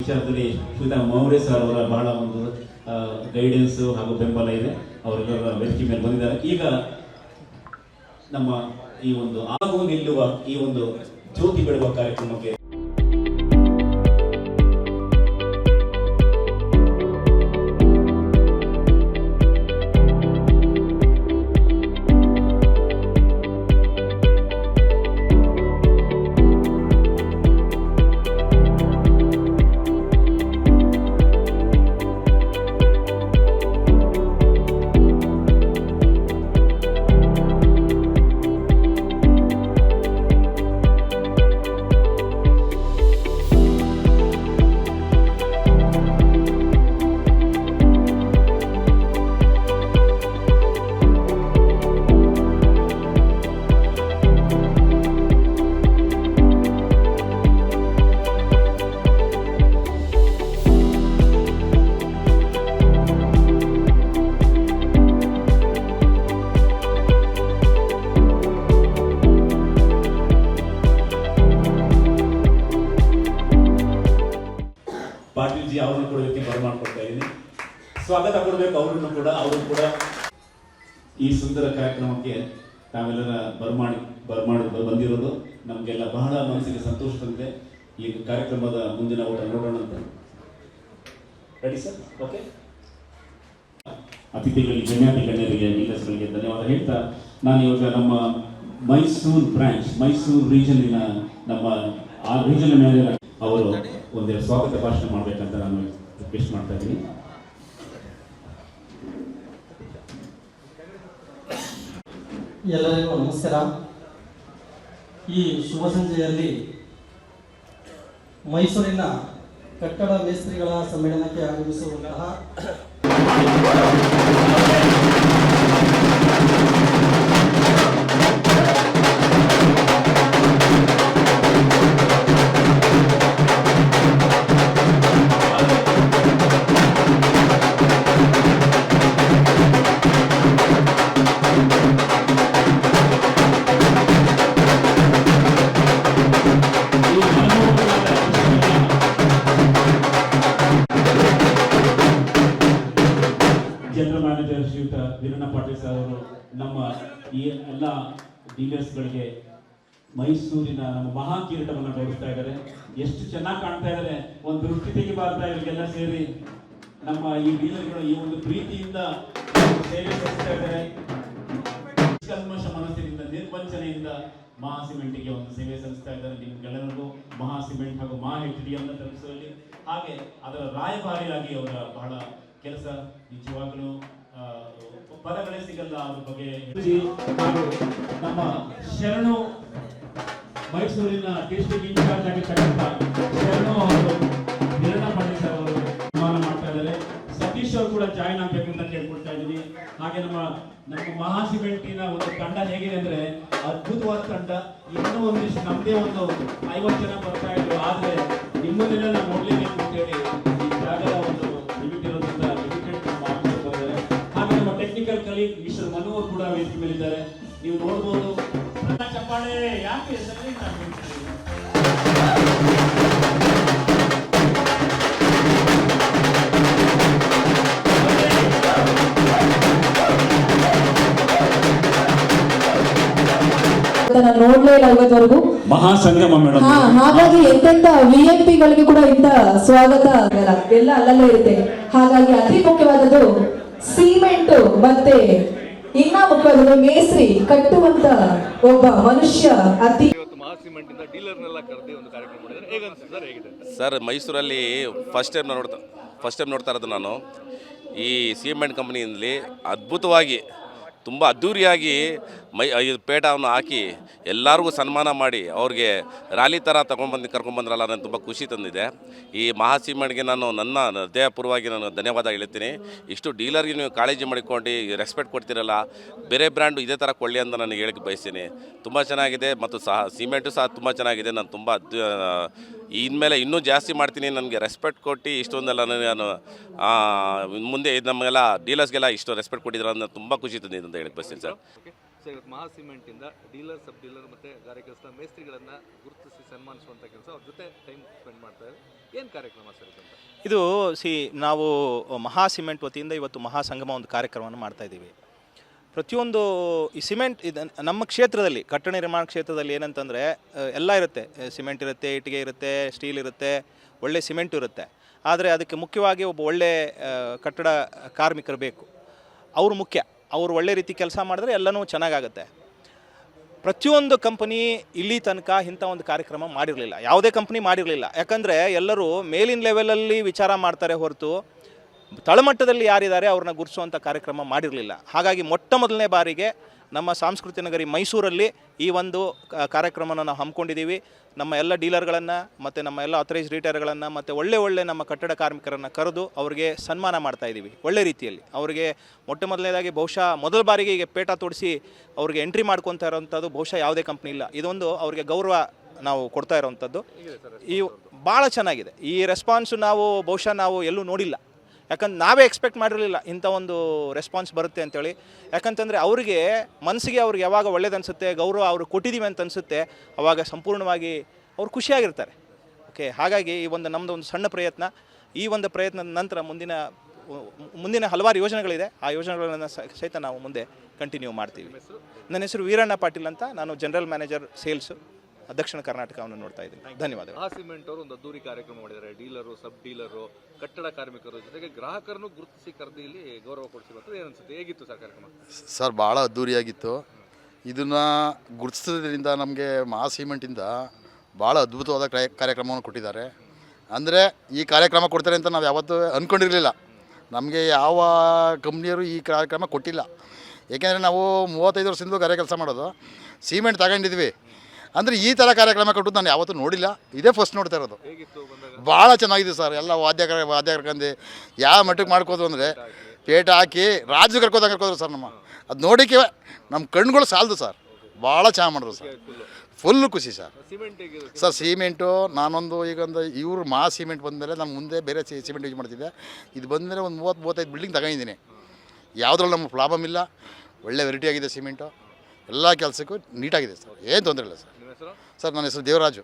ವಿಚಾರದಲ್ಲಿ ಶ್ರೀತಾ ಮೌರ್ಯ ಸರ್ ಅವರ ಬಹಳ ಒಂದು ಗೈಡೆನ್ಸು ಹಾಗೂ ಬೆಂಬಲ ಇದೆ. ಅವರೆಲ್ಲರ ವೇದಿಕೆ ಮೇಲೆ ಬಂದಿದ್ದಾರೆ. ಈಗ ನಮ್ಮ ಈ ಒಂದು ಆಗು ನಿಲ್ಲುವ ಈ ಒಂದು ಜ್ಯೋತಿ ಬಿಡುವ ಕಾರ್ಯಕ್ರಮಕ್ಕೆ ಪಾಟೀಲ್ ಜಿ ಅವರನ್ನು ಕೂಡ ವ್ಯಕ್ತಿ ಬರಮಾಡ್ಕೊಳ್ತಾ ಇದ್ದೀನಿ. ಸ್ವಾಗತ ಕೊಡಬೇಕು ಅವರು ಕೂಡ ಈ ಸುಂದರ ಕಾರ್ಯಕ್ರಮಕ್ಕೆ ತಾವೆಲ್ಲರ ಬರಮಾಡಿ ಬಂದಿರೋದು ನಮಗೆಲ್ಲ ಬಹಳ ಮನಸ್ಸಿಗೆ ಸಂತೋಷ ತಂದಿದೆ. ಈ ಕಾರ್ಯಕ್ರಮದ ಮುಂದಿನ ಊಟ ನೋಡೋಣ ಅಂತ. Ready sir? ಓಕೆ. ಅತಿಥಿಗಳಿಗೆ ಗಣ್ಯಾತಿ ಗಣ್ಯರಿಗೆ ಲೀಡರ್ಸ್ಗಳಿಗೆ ಧನ್ಯವಾದ ಹೇಳ್ತಾ ನಾನು ಇವಾಗ ನಮ್ಮ ಮೈಸೂರು ಬ್ರಾಂಚ್ ಮೈಸೂರು ರೀಜನಿನ ನಮ್ಮ ಆ ರೀಜನ್ ಮ್ಯಾನೇಜರ್ ಅವರು ಒಂದೆರಡು ಸ್ವಾಗತ ಭಾಷಣ ಮಾಡಬೇಕಂತ ನಾನು ರಿಕ್ವೆಸ್ಟ್ ಮಾಡ್ತಾ ಇದ್ದೀನಿ. ಎಲ್ಲರಿಗೂ ನಮಸ್ಕಾರ. ಈ ಶುಭ ಸಂಜೆಯಲ್ಲಿ ಮೈಸೂರಿನ ಕಟ್ಟಡ ಮೇಸ್ತ್ರಿಗಳ ಸಮ್ಮೇಳನಕ್ಕೆ ಆಗಮಿಸುವಂತಹ ಜನರಲ್ ಮ್ಯಾನೇಜರ್ ಶ್ರೀಯುತ ವೀರಣ್ಣ ಪಾಟೀಲ್ ಸರ್ ಅವರು ನಮ್ಮ ಈ ಎಲ್ಲ ಡೀಲರ್ಸ್ಗಳಿಗೆ ಮೈಸೂರಿನ ನಮ್ಮ ಮಹಾ ಕಿರೀಟವನ್ನು ತೋರಿಸ್ತಾ ಇದ್ದಾರೆ. ಎಷ್ಟು ಚೆನ್ನಾಗಿ ಕಾಣ್ತಾ ಇದ್ದಾರೆ. ಒಂದು ದೃಷ್ಟಿ ತೆಗಿಬಾರ್ದ ಇವರಿಗೆಲ್ಲ ಸೇರಿ ನಮ್ಮ ಈ ಡೀಲರ್ಗಳು ಈ ಒಂದು ಪ್ರೀತಿಯಿಂದ ಸೇವೆ ಸಲ್ಲಿಸ್ತಾ ಇದ್ದಾರೆ. ಕಲ್ಮಶ ಮನಸ್ಸಿನಿಂದ ನಿರ್ವಂಚನೆಯಿಂದ ಮಹಾ ಸಿಮೆಂಟಿಗೆ ಒಂದು ಸೇವೆ ಸಲ್ಲಿಸ್ತಾ ಇದ್ದಾರೆ. ನಿಮ್ಗೆಲ್ಲರಿಗೂ ಮಹಾ ಸಿಮೆಂಟ್ ಹಾಗೂ ಮಹಾ HDD ಅನ್ನು ತಲುಪಿಸುವಲ್ಲಿ ಹಾಗೆ ಅದರ ರಾಯಭಾರಿಯಾಗಿ ಅವರ ಬಹಳ ಕೆಲಸ ನಿಜವಾಗಲೂ ಪದಗಳೇ ಸಿಗಲ್ಲ ಅವ್ರ ಬಗ್ಗೆ. ಹಾಗೂ ನಮ್ಮ ಶರಣು ಮೈಸೂರಿನ ಡಿಸ್ಟ್ರಿಕ್ಟ್ ಇನ್ಚಾರ್ಜ್ ಆಗಿರ್ತಕ್ಕಂಥ ಶರಣು ಅವರು ವೀರಣ್ಣ ಪಾಟೀಲ್ ಸರ್ ಅವರು ಸನ್ಮಾನ ಮಾಡ್ತಾ ಇದ್ದಾರೆ. ಸತೀಶ್ ಅವರು ಕೂಡ ಜಾಯಿನ್ ಆಗಬೇಕು ಅಂತ ಕೇಳ್ಕೊಳ್ತಾ ಇದ್ದೀನಿ. ಹಾಗೆ ನಮ್ಮ ಮಹಾ ಸಿಮೆಂಟಿನ ಒಂದು ತಂಡ ಹೇಗಿದೆ ಅಂದ್ರೆ ಅದ್ಭುತವಾದ ತಂಡ. ಇನ್ನೂ ಒಂದಿಷ್ಟು ನಮ್ಮದೇ ಒಂದು 50 ಜನ ಬರ್ತಾ ಇದ್ರು. ಆದ್ರೆ ನಿಮ್ಮನ್ನೆಲ್ಲ ನಾವು ನೋಡ್ಲೇಬೇಕು ಅಂತೇಳಿ ಈ ಜಾಗದ ಒಂದು ಲಿಮಿಟ್ ಇರೋದ್ರಿಂದ ಟೆಕ್ನಿಕಲ್ ಕಲೀಗ್ ಮಿಸ್ಟರ್ ಮನು ಅವರು ಕೂಡ ವೇದಿಕೆ ಮೇಲಿದ್ದಾರೆ. ನೀವು ನೋಡಬಹುದು. ಚಪ್ಪಾಳೆ ಯಾಕೆ ನೋಡ್ಲೇ ಇಲ್ಲ ಇವತ್ತವರೆಗೂ ಮಹಾಸಂಗಮ ಮೇಡಮ್. ಹಾಗಾಗಿ ಎಂತೆಂತ VIP ಗಳಿಗೆ ಕೂಡ ಇಂತ ಸ್ವಾಗತ ಎಲ್ಲ ಅಲ್ಲಲ್ಲೇ ಇರುತ್ತೆ. ಹಾಗಾಗಿ ಅತಿ ಮುಖ್ಯವಾದದ್ದು ಸಿಮೆಂಟ್ ಮತ್ತೆ ಇನ್ನ ಮುಖ್ಯವಾದದ್ದು ಮೇಸ್ತ್ರಿ ಕಟ್ಟುವಂತ ಒಬ್ಬ ಮನುಷ್ಯ ಅತಿ ಸರ್. ಮೈಸೂರಲ್ಲಿ ಫಸ್ಟ್ ಟೈಮ್ ನೋಡ್ತಾ ಇರೋದು ನಾನು. ಈ ಸಿಮೆಂಟ್ ಕಂಪನಿಯಲ್ಲಿ ಅದ್ಭುತವಾಗಿ ತುಂಬ ಅದ್ಧೂರಿಯಾಗಿ ಪೇಟವನ್ನು ಹಾಕಿ ಎಲ್ಲರಿಗೂ ಸನ್ಮಾನ ಮಾಡಿ ಅವ್ರಿಗೆ ರ್ಯಾಲಿ ಥರ ಕರ್ಕೊಂಡ್ಬಂದ್ರಲ್ಲ, ನನಗೆ ತುಂಬ ಖುಷಿ ತಂದಿದೆ. ಈ ಮಹಾ ಸಿಮೆಂಟ್ಗೆ ನಾನು ನನ್ನ ಹೃದಯಪೂರ್ವವಾಗಿ ನಾನು ಧನ್ಯವಾದ ಹೇಳ್ತೀನಿ. ಇಷ್ಟು ಡೀಲರ್ಗೆ ನೀವು ಕಾಳಜಿ ಮಾಡಿಕೊಂಡು ರೆಸ್ಪೆಕ್ಟ್ ಕೊಡ್ತಿರಲ್ಲ, ಬೇರೆ ಬ್ರ್ಯಾಂಡು ಇದೇ ಥರ ಕೊಳ್ಳಿ ಅಂತ ನಾನು ಹೇಳಕ್ಕೆ ಬಯಸ್ತೀನಿ. ತುಂಬ ಚೆನ್ನಾಗಿದೆ ಮತ್ತು ಸಿಮೆಂಟು ಸಹ ತುಂಬ ಚೆನ್ನಾಗಿದೆ. ನಾನು ತುಂಬ ಇನ್ಮೇಲೆ ಇನ್ನೂ ಜಾಸ್ತಿ ಮಾಡ್ತೀನಿ. ನನಗೆ ರೆಸ್ಪೆಕ್ಟ್ ಕೊಟ್ಟು ಇಷ್ಟೊಂದೆಲ್ಲ ನಾನು ಮುಂದೆ ನಮಗೆಲ್ಲ ಡೀಲರ್ಸ್ಗೆಲ್ಲ ಇಷ್ಟು ರೆಸ್ಪೆಕ್ಟ್ ಕೊಟ್ಟಿದ್ರೆ ಅನ್ನೋ ತುಂಬ ಖುಷಿ ತಂದಿದೆ ಅಂತ ಹೇಳಕ್ಕೆ ಬಯಸ್ತೀನಿ ಸರ್. ಸರ್ ಇವತ್ತು ಮಹಾ ಸಿಮೆಂಟಿಂದ ಡೀಲರ್ ಸಬ್ ಡೀಲರ್ ಮತ್ತು ಗಾರೆ ಕೆಲಸ ಮೇಸ್ತ್ರಿಗಳನ್ನು ಗುರುತಿಸಿ ಸನ್ಮಾನಿಸುವಂಥ ಕೆಲಸ ಅವ್ರ ಜೊತೆ ಟೈಮ್ ಸ್ಪೆಂಡ್ ಮಾಡ್ತಾರೆ. ಏನು ಕಾರ್ಯಕ್ರಮ ಸರ್ ಇದು ಅಂತ? ಇದು ನಾವು ಮಹಾ ಸಿಮೆಂಟ್ ವತಿಯಿಂದ ಇವತ್ತು ಮಹಾ ಸಂಗಮ ಒಂದು ಕಾರ್ಯಕ್ರಮವನ್ನು ಮಾಡ್ತಾ ಇದ್ದೀವಿ. ಪ್ರತಿಯೊಂದು ಈ ಸಿಮೆಂಟ್ ಇದು ನಮ್ಮ ಕ್ಷೇತ್ರದಲ್ಲಿ ಕಟ್ಟಡ ನಿರ್ಮಾಣ ಕ್ಷೇತ್ರದಲ್ಲಿ ಏನಂತಂದರೆ ಎಲ್ಲ ಇರುತ್ತೆ, ಸಿಮೆಂಟ್ ಇರುತ್ತೆ, ಇಟ್ಟಿಗೆ ಇರುತ್ತೆ, ಸ್ಟೀಲ್ ಇರುತ್ತೆ, ಒಳ್ಳೆ ಸಿಮೆಂಟು ಇರುತ್ತೆ. ಆದರೆ ಅದಕ್ಕೆ ಮುಖ್ಯವಾಗಿ ಒಬ್ಬ ಒಳ್ಳೆ ಕಟ್ಟಡ ಕಾರ್ಮಿಕರು ಬೇಕು. ಅವರು ಮುಖ್ಯ. ಅವರು ಒಳ್ಳೆ ರೀತಿ ಕೆಲಸ ಮಾಡಿದ್ರೆ ಎಲ್ಲನೂ ಚೆನ್ನಾಗಾಗುತ್ತೆ. ಪ್ರತಿಯೊಂದು ಕಂಪನಿ ಇಲ್ಲಿ ತನಕ ಇಂಥ ಒಂದು ಕಾರ್ಯಕ್ರಮ ಮಾಡಿರಲಿಲ್ಲ, ಯಾವುದೇ ಕಂಪ್ನಿ ಮಾಡಿರಲಿಲ್ಲ. ಯಾಕಂದರೆ ಎಲ್ಲರೂ ಮೇಲಿನ ಲೆವೆಲಲ್ಲಿ ವಿಚಾರ ಮಾಡ್ತಾರೆ ಹೊರತು ತಳಮಟ್ಟದಲ್ಲಿ ಯಾರಿದ್ದಾರೆ ಅವ್ರನ್ನ ಗುರುತಿಸುವಂಥ ಕಾರ್ಯಕ್ರಮ ಮಾಡಿರಲಿಲ್ಲ. ಹಾಗಾಗಿ ಮೊಟ್ಟ ಮೊದಲನೇ ಬಾರಿಗೆ ನಮ್ಮ ಸಾಂಸ್ಕೃತಿಕ ನಗರಿ ಮೈಸೂರಲ್ಲಿ ಈ ಒಂದು ಕಾರ್ಯಕ್ರಮನ ನಾವು ಹಮ್ಮಿಕೊಂಡಿದ್ದೀವಿ. ನಮ್ಮ ಎಲ್ಲ ಡೀಲರ್ಗಳನ್ನು ಮತ್ತು ನಮ್ಮ ಎಲ್ಲ ಅಥರೈಸ್ಡ್ ರಿಟೈಲರ್ಗಳನ್ನು ಮತ್ತು ಒಳ್ಳೆ ನಮ್ಮ ಕಟ್ಟಡ ಕಾರ್ಮಿಕರನ್ನು ಕರೆದು ಅವರಿಗೆ ಸನ್ಮಾನ ಮಾಡ್ತಾಯಿದ್ದೀವಿ ಒಳ್ಳೆ ರೀತಿಯಲ್ಲಿ. ಅವರಿಗೆ ಮೊಟ್ಟ ಮೊದಲನೇದಾಗಿ ಬಹುಶಃ ಮೊದಲ ಬಾರಿಗೆ ಈಗ ಪೇಟ ತೋಡಿಸಿ ಅವ್ರಿಗೆ ಎಂಟ್ರಿ ಮಾಡ್ಕೊತಾ ಇರೋವಂಥದ್ದು ಬಹುಶಃ ಯಾವುದೇ ಕಂಪ್ನಿ ಇಲ್ಲ. ಇದೊಂದು ಅವರಿಗೆ ಗೌರವ ನಾವು ಕೊಡ್ತಾ ಇರೋವಂಥದ್ದು. ಈ ಭಾಳ ಚೆನ್ನಾಗಿದೆ ಈ ರೆಸ್ಪಾನ್ಸು. ಬಹುಶಃ ನಾವು ಎಲ್ಲೂ ನೋಡಿಲ್ಲ. ಯಾಕಂದ್ರೆ ನಾವೇ ಎಕ್ಸ್ಪೆಕ್ಟ್ ಮಾಡಿರಲಿಲ್ಲ ಇಂಥ ಒಂದು ರೆಸ್ಪಾನ್ಸ್ ಬರುತ್ತೆ ಅಂತೇಳಿ. ಯಾಕಂತಂದರೆ ಅವರಿಗೆ ಮನಸ್ಸಿಗೆ ಅವ್ರಿಗೆ ಯಾವಾಗ ಒಳ್ಳೇದು ಅನಿಸುತ್ತೆ, ಗೌರವ ಅವರು ಕೊಟ್ಟಿದ್ದೀವಿ ಅಂತ ಅನಿಸುತ್ತೆ, ಆವಾಗ ಸಂಪೂರ್ಣವಾಗಿ ಅವ್ರು ಖುಷಿಯಾಗಿರ್ತಾರೆ. ಓಕೆ, ಹಾಗಾಗಿ ಈ ಒಂದು ನಮ್ಮದು ಒಂದು ಸಣ್ಣ ಪ್ರಯತ್ನ. ಈ ಒಂದು ಪ್ರಯತ್ನದ ನಂತರ ಮುಂದಿನ ಹಲವಾರು ಯೋಜನೆಗಳಿದೆ. ಆ ಯೋಜನೆಗಳನ್ನು ಸಹಿತ ನಾವು ಮುಂದೆ ಕಂಟಿನ್ಯೂ ಮಾಡ್ತೀವಿ. ನನ್ನ ಹೆಸರು ವೀರಣ್ಣ ಪಾಟೀಲ್ ಅಂತ. ನಾನು ಜನರಲ್ ಮ್ಯಾನೇಜರ್ ಸೇಲ್ಸು ದಕ್ಷಿಣ ಕರ್ನಾಟಕವನ್ನು ನೋಡ್ತಾ ಇದ್ದೀನಿ. ಧನ್ಯವಾದಗಳು. ಮಹಾ ಸಿಮೆಂಟ್ ಅವರು ಒಂದು ಅದ್ದೂರಿ ಕಾರ್ಯಕ್ರಮ ಮಾಡಿದ್ದಾರೆ. ಡೀಲರು, ಸಬ್ ಡೀಲರು, ಕಟ್ಟಡ ಕಾರ್ಮಿಕರು ಜೊತೆಗೆ ಗ್ರಾಹಕರನ್ನು ಗುರುತಿಸಿ ಕರೆದು ಇಲ್ಲಿ ಗೌರವ ಕೊಡಿಸಿರುವಂಥದ್ದು ಏನನ್ಸುತ್ತೆ? ಹೇಗಿತ್ತು ಸರ್ ಕಾರ್ಯಕ್ರಮ? ಸರ್ ಭಾಳ ಅದ್ಧೂರಿಯಾಗಿತ್ತು. ಇದನ್ನು ಗುರುತಿಸೋದ್ರಿಂದ ನಮಗೆ ಮಹಾ ಸಿಮೆಂಟಿಂದ ಭಾಳ ಅದ್ಭುತವಾದ ಕಾರ್ಯಕ್ರಮವನ್ನು ಕೊಟ್ಟಿದ್ದಾರೆ. ಅಂದರೆ ಈ ಕಾರ್ಯಕ್ರಮ ಕೊಡ್ತಾರೆ ಅಂತ ನಾವು ಯಾವತ್ತೂ ಅಂದ್ಕೊಂಡಿರಲಿಲ್ಲ. ನಮಗೆ ಯಾವ ಕಂಪ್ನಿಯವರು ಈ ಕಾರ್ಯಕ್ರಮ ಕೊಟ್ಟಿಲ್ಲ. ಏಕೆಂದರೆ ನಾವು 35 ವರ್ಷದಿಂದ ಗಾರೆ ಕೆಲಸ ಮಾಡೋದು, ಸಿಮೆಂಟ್ ತಗೊಂಡಿದ್ವಿ. ಅಂದರೆ ಈ ಥರ ಕಾರ್ಯಕ್ರಮ ಕೊಟ್ಟು ನಾನು ಯಾವತ್ತೂ ನೋಡಿಲ್ಲ, ಇದೇ ಫಸ್ಟ್ ನೋಡ್ತಾ ಇರೋದು. ಭಾಳ ಚೆನ್ನಾಗಿದೆ ಸರ್. ಎಲ್ಲ ವಾದ್ಯ ಕರ್ಕೊಂಡು ಯಾವ ಮಟ್ಟಕ್ಕೆ ಮಾಡ್ಕೋದು ಅಂದರೆ ಪೇಟ ಹಾಕಿ ರಾಜ್ಯ ಕರ್ಕೋದ್ರು ಸರ್. ಅದು ನೋಡೋಕ್ಕೆ ನಮ್ಮ ಕಣ್ಗಳು ಸಾಲದು ಸರ್. ಭಾಳ ಚೆನ್ನಾಗಿ ಮಾಡಿದ್ರು ಸರ್. ಫುಲ್ಲು ಖುಷಿ ಸರ್. ಸರ್ ಸಿಮೆಂಟು ಈಗೊಂದು ಇವರು ಮಹಾ ಸಿಮೆಂಟ್ ಬಂದಮೇಲೆ ನಾನು ಮುಂದೆ ಬೇರೆ ಸಿಮೆಂಟ್ ಯೂಸ್ ಮಾಡ್ತಿದ್ದೆ. ಇದು ಬಂದಮೇಲೆ ಒಂದು 30-35 ಬಿಲ್ಡಿಂಗ್ ತಗೊಂಡಿದ್ದೀನಿ. ಯಾವುದ್ರಲ್ಲಿ ನಮಗೆ ಪ್ರಾಬ್ಲಮ್ ಇಲ್ಲ. ಒಳ್ಳೆ ವೆರೈಟಿ ಆಗಿದೆ ಸಿಮೆಂಟು. ಎಲ್ಲ ಕೆಲಸಕ್ಕೂ ನೀಟಾಗಿದೆ ಸರ್, ಏನು ತೊಂದರೆ ಇಲ್ಲ ಸರ್. ಸರ್ ನನ್ನ ಹೆಸರು ದೇವರಾಜು.